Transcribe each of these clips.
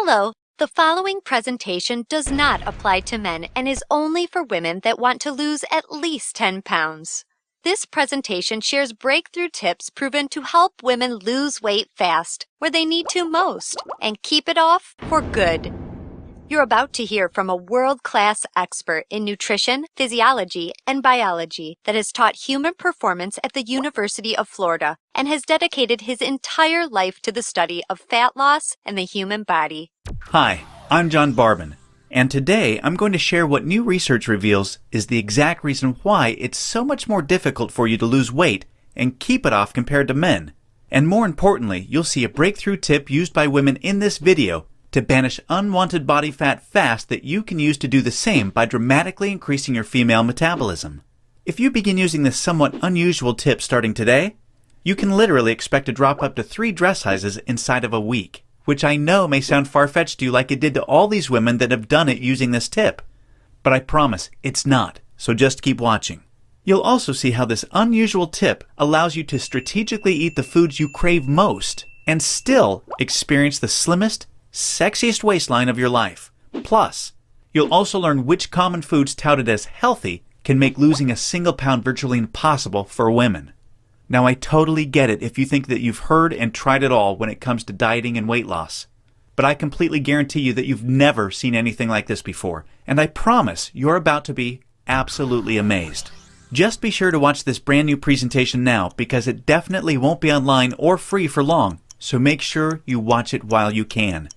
Hello, the following presentation does not apply to men and is only for women that want to lose at least 10 pounds. This presentation shares breakthrough tips proven to help women lose weight fast, where they need to most, and keep it off for good. You're about to hear from a world-class expert in nutrition, physiology, and biology that has taught human performance at the University of Florida and has dedicated his entire life to the study of fat loss and the human body. Hi, I'm John Barbin, and today I'm going to share what new research reveals is the exact reason why it's so much more difficult for you to lose weight and keep it off compared to men. And more importantly, you'll see a breakthrough tip used by women in this video to banish unwanted body fat fast that you can use to do the same by dramatically increasing your female metabolism. If you begin using this somewhat unusual tip starting today, you can literally expect to drop up to 3 dress sizes inside of a week, which I know may sound far-fetched to you like it did to all these women that have done it using this tip. But I promise it's not, so just keep watching. You'll also see how this unusual tip allows you to strategically eat the foods you crave most and still experience the slimmest, sexiest waistline of your life. Plus, you'll also learn which common foods touted as healthy can make losing a single pound virtually impossible for women. Now, I totally get it if you think that you've heard and tried it all when it comes to dieting and weight loss. But I completely guarantee you that you've never seen anything like this before, and I promise you're about to be absolutely amazed. Just be sure to watch this brand new presentation now because it definitely won't be online or free for long, so make sure you watch it while you can.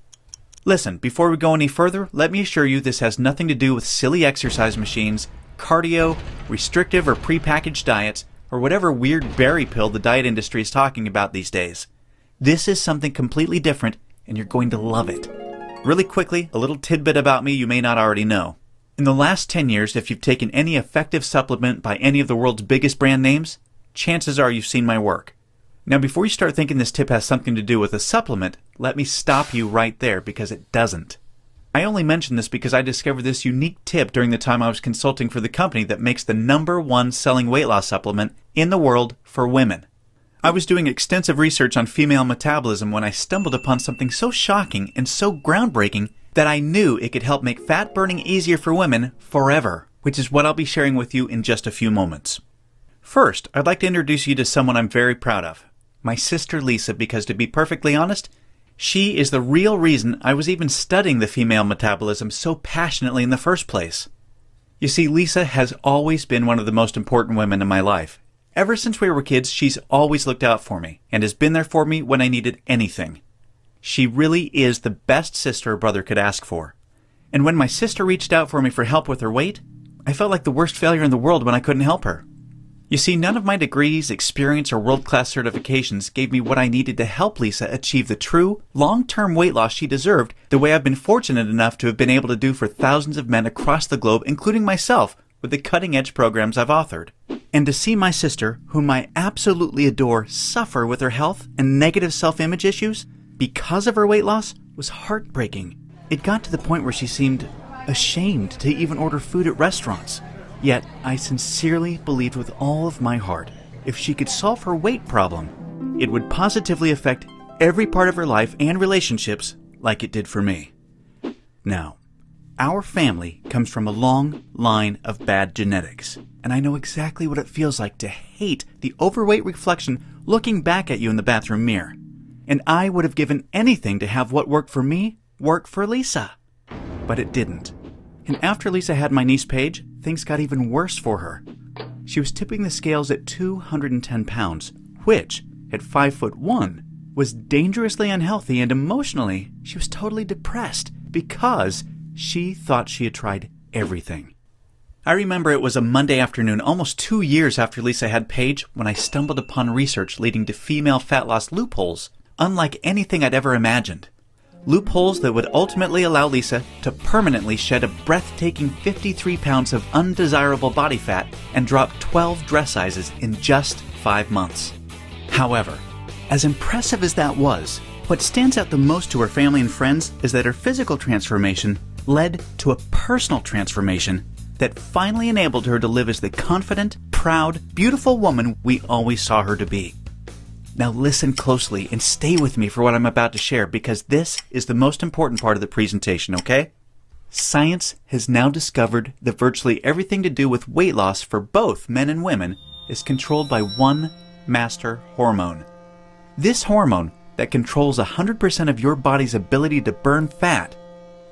Listen, before we go any further, let me assure you this has nothing to do with silly exercise machines, cardio, restrictive or prepackaged diets, or whatever weird berry pill the diet industry is talking about these days. This is something completely different, and you're going to love it. Really quickly, a little tidbit about me you may not already know. In the last 10 years, if you've taken any effective supplement by any of the world's biggest brand names, chances are you've seen my work. Now, before you start thinking this tip has something to do with a supplement, let me stop you right there because it doesn't. I only mention this because I discovered this unique tip during the time I was consulting for the company that makes the #1 selling weight loss supplement in the world for women. I was doing extensive research on female metabolism when I stumbled upon something so shocking and so groundbreaking that I knew it could help make fat burning easier for women forever, which is what I'll be sharing with you in just a few moments. First, I'd like to introduce you to someone I'm very proud of. My sister Lisa, because to be perfectly honest, she is the real reason I was even studying the female metabolism so passionately in the first place. You see, Lisa has always been one of the most important women in my life. Ever since we were kids, she's always looked out for me and has been there for me when I needed anything. She really is the best sister a brother could ask for. And when my sister reached out for me for help with her weight, I felt like the worst failure in the world when I couldn't help her. You see, none of my degrees, experience, or world-class certifications gave me what I needed to help Lisa achieve the true, long-term weight loss she deserved the way I've been fortunate enough to have been able to do for thousands of men across the globe, including myself, with the cutting-edge programs I've authored. And to see my sister, whom I absolutely adore, suffer with her health and negative self-image issues because of her weight loss was heartbreaking. It got to the point where she seemed ashamed to even order food at restaurants. Yet, I sincerely believed with all of my heart, if she could solve her weight problem, it would positively affect every part of her life and relationships like it did for me. Now, our family comes from a long line of bad genetics, and I know exactly what it feels like to hate the overweight reflection looking back at you in the bathroom mirror. And I would have given anything to have what worked for me work for Lisa. But it didn't. And after Lisa had my niece Paige, things got even worse for her. She was tipping the scales at 210 pounds, which, at 5'1", was dangerously unhealthy, and emotionally, she was totally depressed because she thought she had tried everything. I remember it was a Monday afternoon, almost 2 years after Lisa had Paige, when I stumbled upon research leading to female fat loss loopholes, unlike anything I'd ever imagined. Loopholes that would ultimately allow Lisa to permanently shed a breathtaking 53 pounds of undesirable body fat and drop 12 dress sizes in just 5 months. However, as impressive as that was, what stands out the most to her family and friends is that her physical transformation led to a personal transformation that finally enabled her to live as the confident, proud, beautiful woman we always saw her to be. Now listen closely and stay with me for what I'm about to share because this is the most important part of the presentation, okay? Science has now discovered that virtually everything to do with weight loss for both men and women is controlled by one master hormone. This hormone that controls 100% of your body's ability to burn fat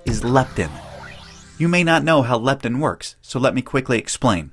is leptin. You may not know how leptin works, so let me quickly explain.